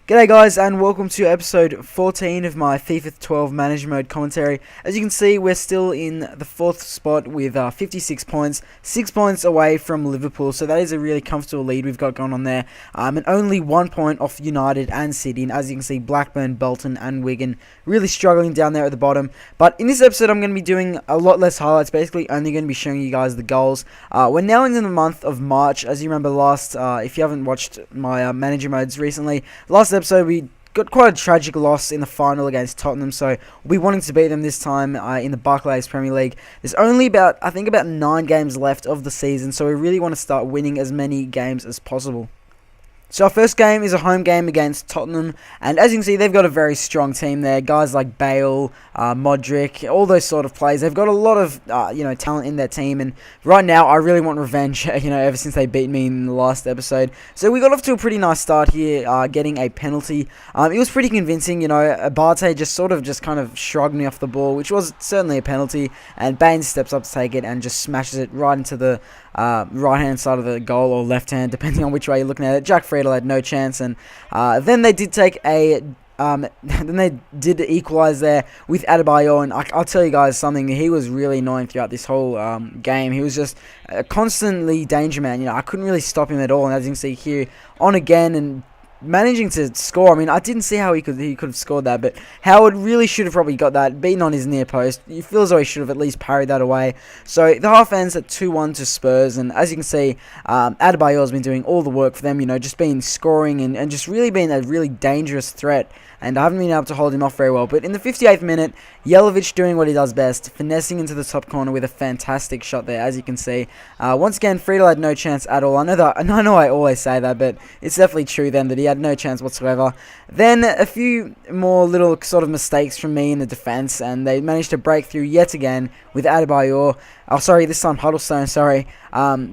G'day guys, and welcome to episode 14 of my FIFA 12 Manager Mode commentary. As you can see, we're still in the 4th spot with 56 points, 6 points away from Liverpool, so that is a really comfortable lead we've got going on there. And only 1 point off United and City, and as you can see, Blackburn, Bolton and Wigan really struggling down there at the bottom. But in this episode, I'm going to be doing a lot less highlights, basically only going to be showing you guys the goals. We're now in the month of March. As you remember if you haven't watched my Manager Modes recently, last episode we got quite a tragic loss in the final against Tottenham, so we'll be wanting to beat them this time in the Barclays Premier League. There's only about 9 games left of the season, so we really want to start winning as many games as possible. So our first game is a home game against Tottenham, and as you can see, they've got a very strong team there. Guys like Bale, Modric, all those sort of players. They've got a lot of talent in their team, and right now I really want revenge. Ever since they beat me in the last episode, so we got off to a pretty nice start here, getting a penalty. It was pretty convincing. Abate just kind of shrugged me off the ball, which was certainly a penalty, and Baines steps up to take it and just smashes it right into the right-hand side of the goal, or left-hand, depending on which way you're looking at it. Jack Friedel had no chance, and then they did take then they did equalise there with Adebayor, and I'll tell you guys something. He was really annoying throughout this whole game. He was just constantly danger man. I couldn't really stop him at all, and as you can see here, on again and managing to score. I mean, I didn't see how he could have scored that, but Howard really should have probably got that, beaten on his near post. You feel as though he should have at least parried that away. So the half ends at 2-1 to Spurs, and as you can see, Adebayor's been doing all the work for them, just been scoring and just really being a really dangerous threat, and I haven't been able to hold him off very well. But in the 58th minute, Jelavic doing what he does best, finessing into the top corner with a fantastic shot there, as you can see. Once again, Friedel had no chance at all. I know I always say that, but it's definitely true then that he had no chance whatsoever. Then a few more little sort of mistakes from me in the defence, and they managed to break through yet again with Adebayor. This time Huddlestone,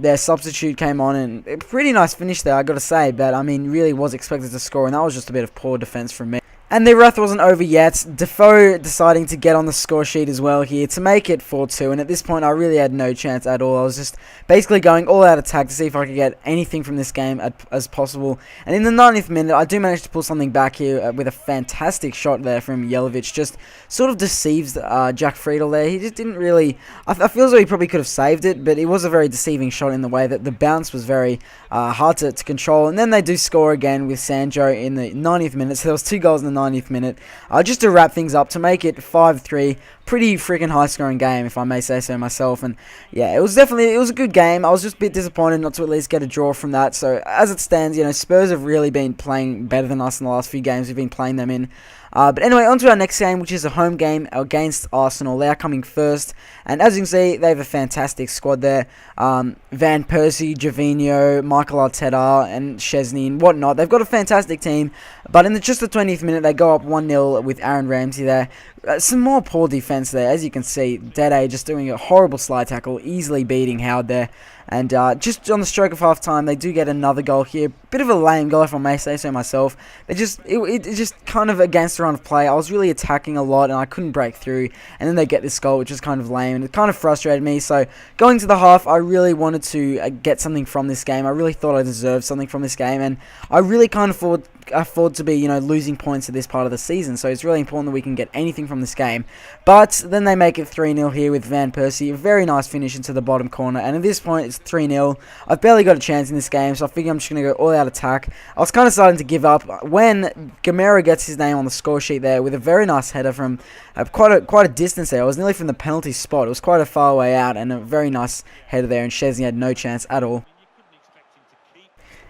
their substitute came on, and a pretty nice finish there, I got to say, but I mean, really was expected to score, and that was just a bit of poor defence from me. And the wrath wasn't over yet. Defoe deciding to get on the score sheet as well here to make it 4-2. And at this point, I really had no chance at all. I was just basically going all out attack to see if I could get anything from this game as possible. And in the 90th minute, I do manage to pull something back here with a fantastic shot there from Jelavic. Just sort of deceives Jack Friedel there. He just didn't really... I feel as though he probably could have saved it, but it was a very deceiving shot in the way that the bounce was very hard to control. And then they do score again with Sancho in the 90th minute. So there was 2 goals in the 90th minute, just to wrap things up, to make it 5-3. Pretty freaking high scoring game, if I may say so myself. And yeah, it was a good game. I was just a bit disappointed not to at least get a draw from that. So as it stands, Spurs have really been playing better than us in the last few games we've been playing them in. But anyway, on to our next game, which is a home game against Arsenal. They are coming first, and as you can see, they have a fantastic squad there. Van Persie, Gervinho, Michael Arteta, and Szczesny, and whatnot. They've got a fantastic team, but in just the 20th minute, they go up 1-0 with Aaron Ramsey there. Some more poor defense there, as you can see. Dede just doing a horrible slide tackle, easily beating Howard there. And just on the stroke of half time, they do get another goal here. Bit of a lame goal, if I may say so myself. It just kind of against the run of play. I was really attacking a lot, and I couldn't break through. And then they get this goal, which is kind of lame, and it kind of frustrated me. So going to the half, I really wanted to get something from this game. I really thought I deserved something from this game, and I really can't afford to be losing points at this part of the season. So it's really important that we can get anything from this game. But then they make it 3-0 here with Van Persie. A very nice finish into the bottom corner, and at this point it's 3-0. I've barely got a chance in this game, so I figure I'm just going to go all out attack. I was kind of starting to give up when Gamera gets his name on the score sheet there with a very nice header from quite a distance there. It was nearly from the penalty spot. It was quite a far way out, and a very nice header there, and Szczesny had no chance at all.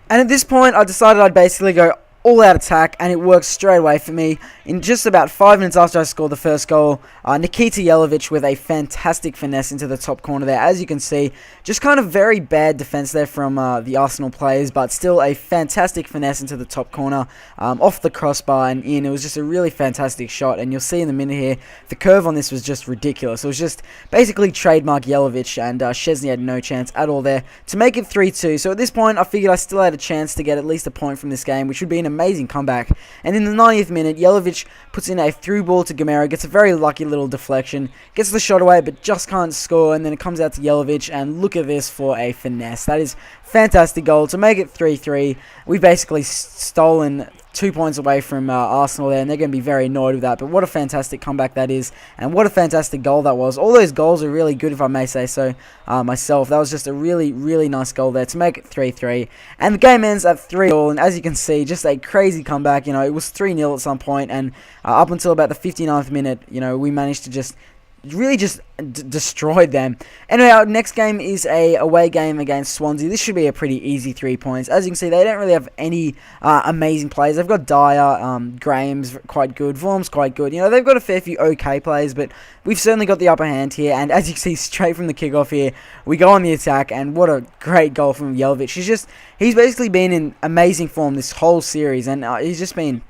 And at this point, I decided I'd basically go all out attack, and it worked straight away for me. In just about 5 minutes after I scored the first goal, Nikita Jelavic with a fantastic finesse into the top corner there. As you can see, just kind of very bad defense there from the Arsenal players, but still a fantastic finesse into the top corner, off the crossbar and in. It was just a really fantastic shot, and you'll see in a minute here, the curve on this was just ridiculous. It was just basically trademark Jelavic, and Szczesny had no chance at all there to make it 3-2. So at this point, I figured I still had a chance to get at least a point from this game, which would be an amazing comeback. And in the 90th minute, Jelavic puts in a through ball to Gamera, gets a very lucky little deflection, gets the shot away but just can't score, and then it comes out to Jelavic, and look look at this for a finesse. That is fantastic goal to make it 3-3. We've basically stolen 2 points away from Arsenal there, and they're going to be very annoyed with that. But what a fantastic comeback that is, and what a fantastic goal that was. All those goals are really good, if I may say so myself. That was just a really, really nice goal there to make it 3-3. And the game ends at 3-all, and as you can see, just a crazy comeback. You know, it was 3-0 at some point, and up until about the 59th minute, you know, we managed to just destroyed them. Anyway, our next game is a away game against Swansea. This should be a pretty easy 3 points. As you can see, they don't really have any amazing players. They've got Dyer, Graham's quite good, Vaughan's quite good. You know, they've got a fair few okay players, but we've certainly got the upper hand here. And as you can see, straight from the kickoff here, we go on the attack, and what a great goal from Jelavic. He's basically been in amazing form this whole series, and he's just been,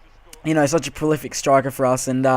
you know, such a prolific striker for us, and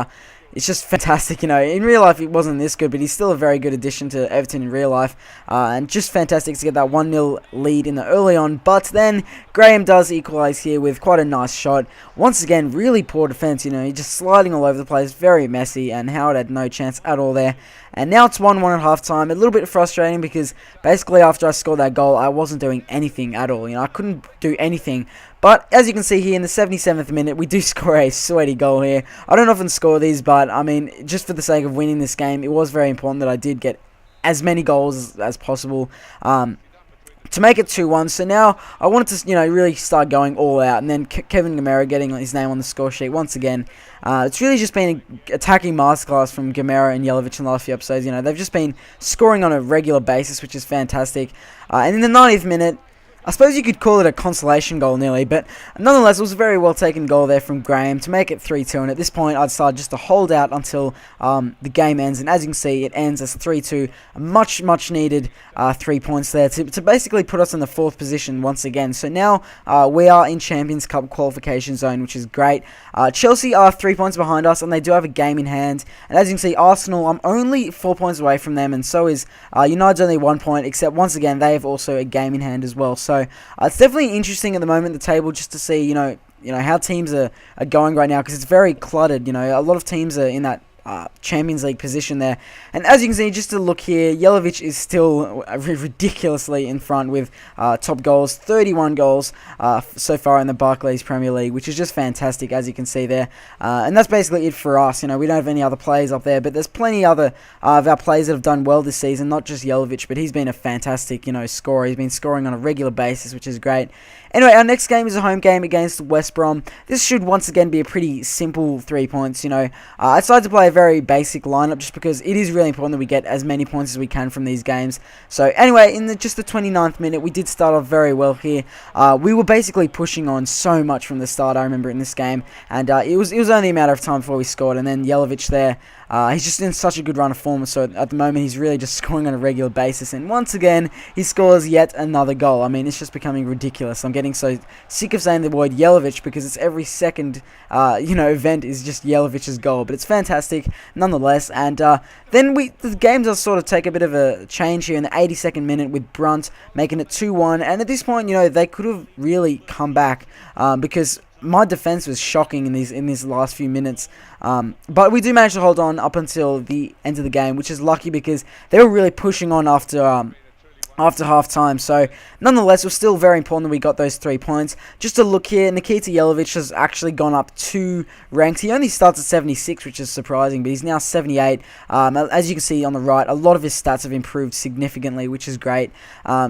it's just fantastic. You know, in real life it wasn't this good, but he's still a very good addition to Everton in real life, and just fantastic to get that 1-0 lead in the early on. But then Graham does equalise here with quite a nice shot. Once again, really poor defence. You know, he's just sliding all over the place, very messy, and Howard had no chance at all there. And now it's 1-1 at half time. A little bit frustrating because basically after I scored that goal, I wasn't doing anything at all. You know, I couldn't do anything. But as you can see here in the 77th minute, we do score a sweaty goal here. I don't often score these, but I mean, just for the sake of winning this game, it was very important that I did get as many goals as possible to make it 2-1. So now I wanted to, you know, really start going all out, and then Kevin Gamera getting his name on the score sheet once again. It's really just been an attacking masterclass from Gamera and Jelavic in the last few episodes. You know, they've just been scoring on a regular basis, which is fantastic. And in the 90th minute, I suppose you could call it a consolation goal nearly, but nonetheless, it was a very well taken goal there from Graham to make it 3-2, and at this point, I decided just to hold out until the game ends, and as you can see, it ends as 3-2, a much needed 3 points there to basically put us in the 4th position once again. So now we are in Champions Cup qualification zone, which is great. Chelsea are 3 points behind us, and they do have a game in hand, and as you can see, Arsenal, I'm only 4 points away from them, and so is United's only 1 point, except once again, they have also a game in hand as well. So it's definitely interesting at the moment, the table, just to see, you know how teams are going right now, because it's very cluttered. You know, a lot of teams are in that Champions League position there. And as you can see, just to look here, Jelavic is still ridiculously in front with top goals, 31 goals so far in the Barclays Premier League, which is just fantastic, as you can see there. And that's basically it for us. You know, we don't have any other players up there, but there's plenty other of our players that have done well this season, not just Jelavic, but he's been a fantastic, you know, scorer. He's been scoring on a regular basis, which is great. Anyway, our next game is a home game against West Brom. This should once again be a pretty simple 3 points. You know, I decided to play a very basic lineup just because it is really important that we get as many points as we can from these games. So anyway, in just the 29th minute, we did start off very well here. We were basically pushing on so much from the start, I remember, in this game, and it was only a matter of time before we scored. And then Jelavic there, he's just in such a good run of form, so at the moment he's really just scoring on a regular basis, and once again he scores yet another goal. I mean, it's just becoming ridiculous. I'm getting so sick of saying the word Jelavic because it's every second event is just Jelavic's goal, but it's fantastic nonetheless. And then the game does sort of take a bit of a change here in the 82nd minute with Brunt making it 2-1, and at this point, you know, they could have really come back because my defense was shocking in these last few minutes, but we do manage to hold on up until the end of the game, which is lucky because they were really pushing on after half time. So nonetheless, it was still very important that we got those 3 points. Just to look here, Nikita Jelavic has actually gone up 2 ranks. He only starts at 76, which is surprising, but he's now 78. As you can see on the right, a lot of his stats have improved significantly, which is great.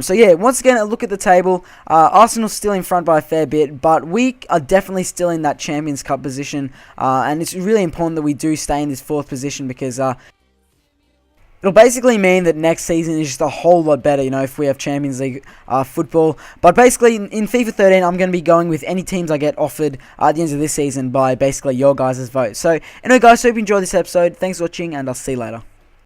So yeah, once again, a look at the table. Arsenal's still in front by a fair bit, but we are definitely still in that Champions Cup position, and it's really important that we do stay in this 4th position because it'll basically mean that next season is just a whole lot better, you know, if we have Champions League football. But basically, in FIFA 13, I'm going to be going with any teams I get offered at the end of this season by basically your guys' vote. So, anyway, guys, hope you enjoyed this episode. Thanks for watching, and I'll see you later.